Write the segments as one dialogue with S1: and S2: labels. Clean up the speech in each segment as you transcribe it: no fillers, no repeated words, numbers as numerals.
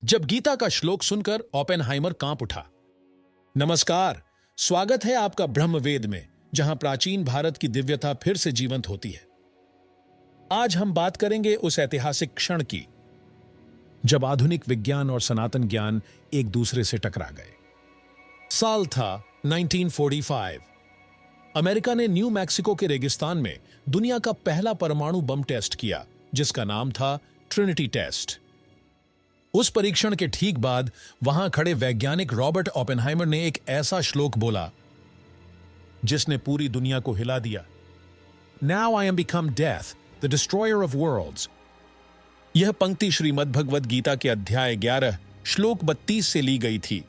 S1: जब गीता का श्लोक सुनकर ओपेनहाइमर कांप उठा। नमस्कार, स्वागत है आपका ब्रह्मवेद में, जहां प्राचीन भारत की दिव्यता फिर से जीवंत होती है। आज हम बात करेंगे उस ऐतिहासिक क्षण की जब आधुनिक विज्ञान और सनातन ज्ञान एक दूसरे से टकरा गए। साल था 1945। अमेरिका ने न्यू मैक्सिको के रेगिस्तान में दुनिया का पहला परमाणु बम टेस्ट किया, जिसका नाम था ट्रिनिटी टेस्ट। उस परीक्षण के ठीक बाद वहां खड़े वैज्ञानिक रॉबर्ट ओपेनहाइमर ने एक ऐसा श्लोक बोला जिसने पूरी दुनिया को हिला दिया। Now I am become death, the destroyer of worlds. यह पंक्ति श्रीमद् भगवद गीता के अध्याय 11 श्लोक 32 से ली गई थी,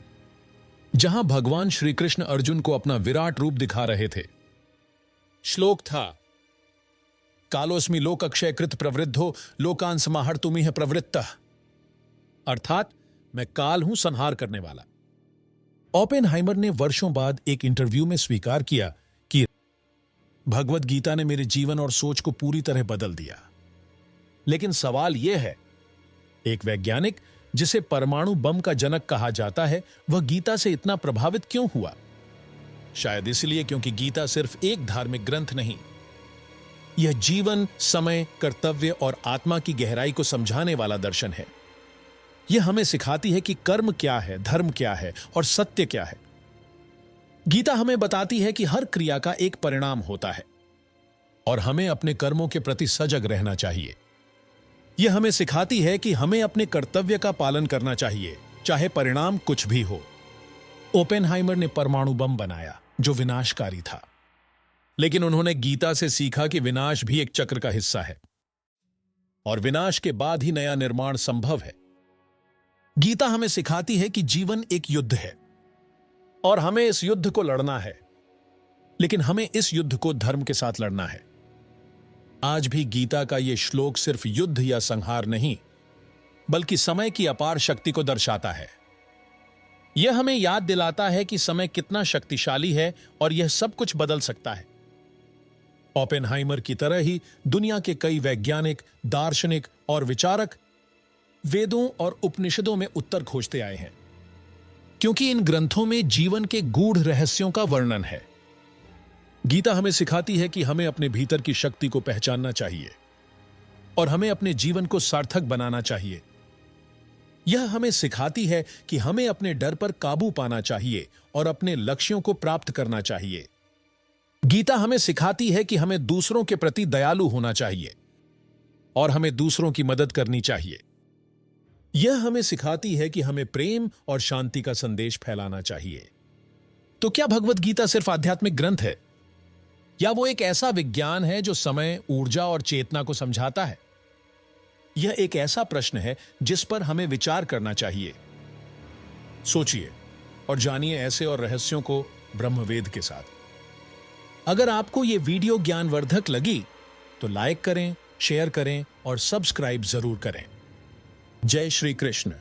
S1: जहां भगवान श्री कृष्ण अर्जुन को अपना विराट रूप दिखा रहे थे। श्लोक था, कालोस्मि लोक अक्षय कृत प्रवृद्धो लोकान समाहर्तुमिह प्रवृत्तः, अर्थात मैं काल हूं संहार करने वाला। ओपेनहाइमर ने वर्षों बाद एक इंटरव्यू में स्वीकार किया कि भगवद गीता ने मेरे जीवन और सोच को पूरी तरह बदल दिया। लेकिन सवाल यह है, एक वैज्ञानिक जिसे परमाणु बम का जनक कहा जाता है, वह गीता से इतना प्रभावित क्यों हुआ? शायद इसलिए क्योंकि गीता सिर्फ एक धार्मिक ग्रंथ नहीं, यह जीवन, समय, कर्तव्य और आत्मा की गहराई को समझाने वाला दर्शन है। यह हमें सिखाती है कि कर्म क्या है, धर्म क्या है और सत्य क्या है। गीता हमें बताती है कि हर क्रिया का एक परिणाम होता है और हमें अपने कर्मों के प्रति सजग रहना चाहिए। यह हमें सिखाती है कि हमें अपने कर्तव्य का पालन करना चाहिए, चाहे परिणाम कुछ भी हो। ओपेनहाइमर ने परमाणु बम बनाया जो विनाशकारी था, लेकिन उन्होंने गीता से सीखा कि विनाश भी एक चक्र का हिस्सा है और विनाश के बाद ही नया निर्माण संभव है। गीता हमें सिखाती है कि जीवन एक युद्ध है और हमें इस युद्ध को लड़ना है, लेकिन हमें इस युद्ध को धर्म के साथ लड़ना है। आज भी गीता का यह श्लोक सिर्फ युद्ध या संहार नहीं, बल्कि समय की अपार शक्ति को दर्शाता है। यह हमें याद दिलाता है कि समय कितना शक्तिशाली है और यह सब कुछ बदल सकता है। ओपेनहाइमर की तरह ही दुनिया के कई वैज्ञानिक, दार्शनिक और विचारक वेदों और उपनिषदों में उत्तर खोजते आए हैं, क्योंकि इन ग्रंथों में जीवन के गूढ़ रहस्यों का वर्णन है। गीता हमें सिखाती है कि हमें अपने भीतर की शक्ति को पहचानना चाहिए और हमें अपने जीवन को सार्थक बनाना चाहिए। यह हमें सिखाती है कि हमें अपने डर पर काबू पाना चाहिए और अपने लक्ष्यों को प्राप्त करना चाहिए। गीता हमें सिखाती है कि हमें दूसरों के प्रति दयालु होना चाहिए और हमें दूसरों की मदद करनी चाहिए। यह हमें सिखाती है कि हमें प्रेम और शांति का संदेश फैलाना चाहिए। तो क्या भगवद गीता सिर्फ आध्यात्मिक ग्रंथ है, या वो एक ऐसा विज्ञान है जो समय, ऊर्जा और चेतना को समझाता है? यह एक ऐसा प्रश्न है जिस पर हमें विचार करना चाहिए। सोचिए और जानिए ऐसे और रहस्यों को ब्रह्मवेद के साथ। अगर आपको यह वीडियो ज्ञानवर्धक लगी तो लाइक करें, शेयर करें और सब्सक्राइब जरूर करें। जय श्री कृष्ण।